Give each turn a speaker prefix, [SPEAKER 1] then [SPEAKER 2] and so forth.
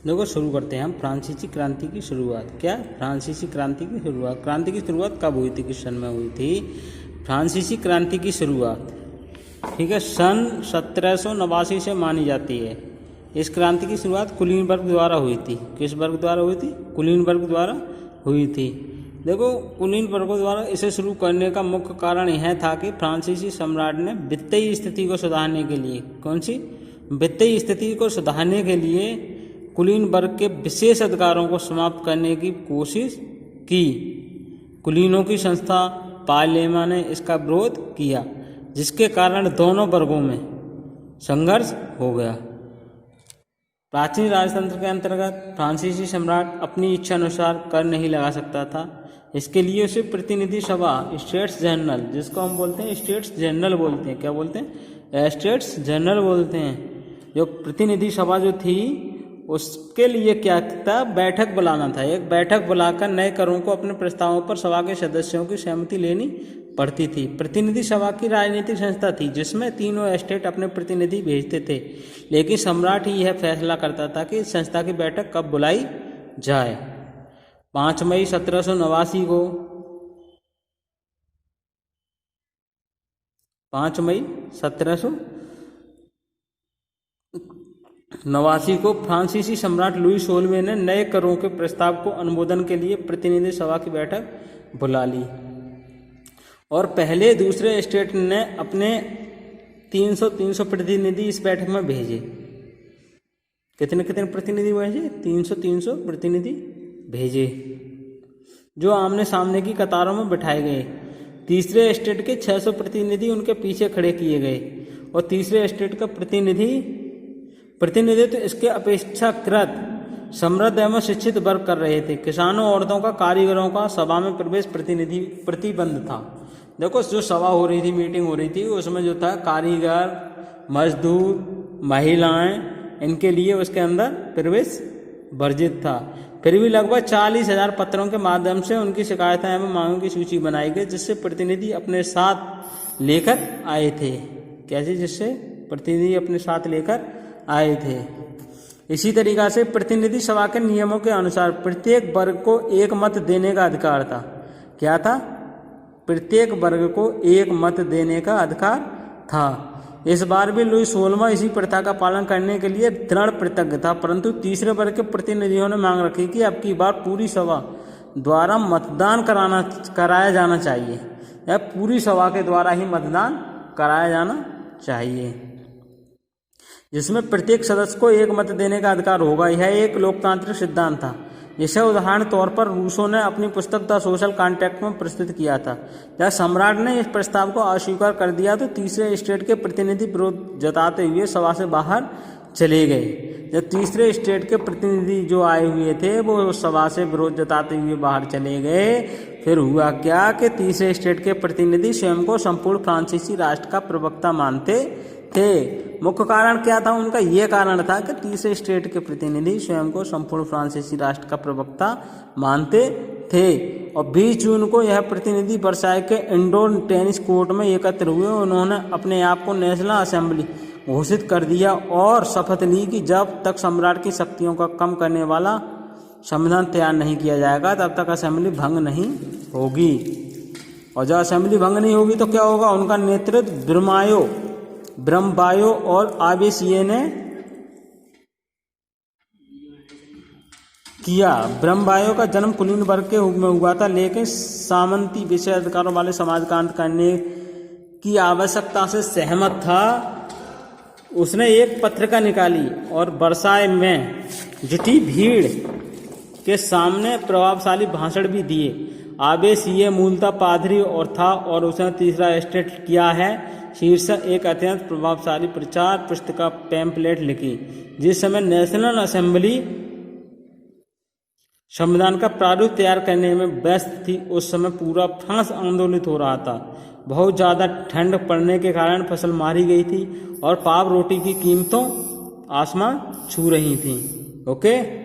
[SPEAKER 1] देखो शुरू करते हैं हम फ्रांसीसी क्रांति की शुरुआत। क्या? फ्रांसीसी क्रांति की शुरुआत। क्रांति की शुरुआत कब हुई थी, किस सन में हुई थी? फ्रांसीसी क्रांति की शुरुआत, ठीक है, सन 1789 से मानी जाती है। इस क्रांति की शुरुआत कुलीनबर्ग द्वारा हुई थी। किस वर्ग द्वारा हुई थी? कुलीनबर्ग द्वारा हुई थी। देखो कुलीनबर्ग द्वारा इसे शुरू करने का मुख्य कारण यह था कि फ्रांसीसी सम्राट ने वित्तीय स्थिति को सुधारने के लिए, कौन सी वित्तीय स्थिति को सुधारने के लिए कुलीनबर्ग के विशेष अधिकारों को समाप्त करने की कोशिश की। कुलीनों की संस्था पार्लेमा ने इसका विरोध किया, जिसके कारण दोनों वर्गों में संघर्ष हो गया। प्राचीन राजतंत्र के अंतर्गत फ्रांसीसी सम्राट अपनी इच्छा अनुसार कर नहीं लगा सकता था। इसके लिए उसे प्रतिनिधि सभा, स्टेट्स जनरल, जिसको हम बोलते हैं स्टेट्स जनरल बोलते हैं, क्या बोलते हैं? स्टेट्स जनरल बोलते हैं। जो प्रतिनिधि सभा जो थी उसके लिए क्या था? बैठक बुलाना था। एक बैठक बुलाकर नए करों को अपने प्रस्तावों पर सभा के सदस्यों की सहमति लेनी पड़ती थी। प्रतिनिधि सभा की राजनीतिक संस्था थी जिसमें तीनों स्टेट अपने प्रतिनिधि भेजते थे, लेकिन सम्राट ही यह फैसला करता था कि इस संस्था की बैठक कब बुलाई जाए। 5 मई 1789 को 5 मई 1789 को फ्रांसीसी सम्राट लुई 16वें ने नए करों के प्रस्ताव को अनुमोदन के लिए प्रतिनिधि सभा की बैठक बुला ली और पहले दूसरे स्टेट ने अपने 300 प्रतिनिधि इस बैठक में भेजे। कितने प्रतिनिधि भेजे? 300 प्रतिनिधि भेजे, जो आमने सामने की कतारों में बिठाए गए। तीसरे स्टेट के 600 प्रतिनिधि उनके पीछे खड़े किए गए और तीसरे स्टेट का प्रतिनिधित्व इसके अपेक्षाकृत समृद्ध एवं शिक्षित वर्ग कर रहे थे। किसानों, औरतों का, कारीगरों का सभा में प्रवेश प्रतिबंध था। देखो जो सभा हो रही थी, मीटिंग हो रही थी, उसमें जो था कारीगर, मजदूर, महिलाएं, इनके लिए उसके अंदर प्रवेश वर्जित था। फिर भी लगभग 40,000 पत्रों के माध्यम से उनकी शिकायतें एवं मांगों की सूची बनाई गई, जिससे प्रतिनिधि अपने साथ लेकर आए थे। कैसे? जिससे प्रतिनिधि अपने साथ लेकर आए थे। इसी तरीका से प्रतिनिधि सभा के नियमों के अनुसार प्रत्येक वर्ग को एक मत देने का अधिकार था। क्या था? प्रत्येक वर्ग को एक मत देने का अधिकार था। इस बार भी लुई 16वां इसी प्रथा का पालन करने के लिए दृढ़ प्रतिज्ञ था, परंतु तीसरे वर्ग के प्रतिनिधियों ने मांग रखी कि अब की बार पूरी सभा द्वारा मतदान कराया जाना चाहिए, या पूरी सभा के द्वारा ही मतदान कराया जाना चाहिए, जिसमें प्रत्येक सदस्य को एक मत देने का अधिकार होगा। यह एक लोकतांत्रिक सिद्धांत था, जिसे उदाहरण तौर पर रूसो ने अपनी पुस्तक द सोशल कॉन्ट्रैक्ट में प्रस्तुत किया था। जब सम्राट ने इस प्रस्ताव को अस्वीकार कर दिया तो तीसरे स्टेट के प्रतिनिधि विरोध जताते हुए सभा से बाहर चले गए। जब तीसरे स्टेट के प्रतिनिधि जो आए हुए थे वो सभा से विरोध जताते हुए बाहर चले गए, फिर हुआ क्या कि तीसरे स्टेट के प्रतिनिधि स्वयं को संपूर्ण फ्रांसीसी राष्ट्र का प्रवक्ता मानते थे। मुख्य कारण क्या था उनका? ये कारण था कि तीसरे स्टेट के प्रतिनिधि स्वयं को संपूर्ण फ्रांसीसी राष्ट्र का प्रवक्ता मानते थे। और 20 जून को यह प्रतिनिधि वर्साय के इंडोर टेनिस कोर्ट में एकत्र हुए। उन्होंने अपने आप को नेशनल असेंबली घोषित कर दिया और शपथ ली कि जब तक सम्राट की शक्तियों का कम करने वाला संविधान तैयार नहीं किया जाएगा तब तक असेंबली भंग नहीं होगी। और जब असेंबली भंग नहीं होगी तो क्या होगा? उनका नेतृत्व ब्रम्बायो और आबेसिये ने किया। ब्रम्बायो का जन्म कुलीनबर्ग के में हुआ था, लेकिन सामंती विशेष अधिकारों वाले समाज का अंत करने की आवश्यकता से सहमत था। उसने एक पत्रिका निकाली और वर्साय में जुटी भीड़ के सामने प्रभावशाली भाषण भी दिए। आबेसिये मूलतः पादरी और था और उसने तीसरा स्टेट किया है शीर्षक एक अत्यंत प्रभावशाली प्रचार पुस्तिका पैम्पलेट लिखी। जिस समय नेशनल असेंबली संविधान का प्रारूप तैयार करने में व्यस्त थी, उस समय पूरा फ्रांस आंदोलित हो रहा था। बहुत ज़्यादा ठंड पड़ने के कारण फसल मारी गई थी और पाव रोटी की कीमतों आसमान छू रही थी। ओके।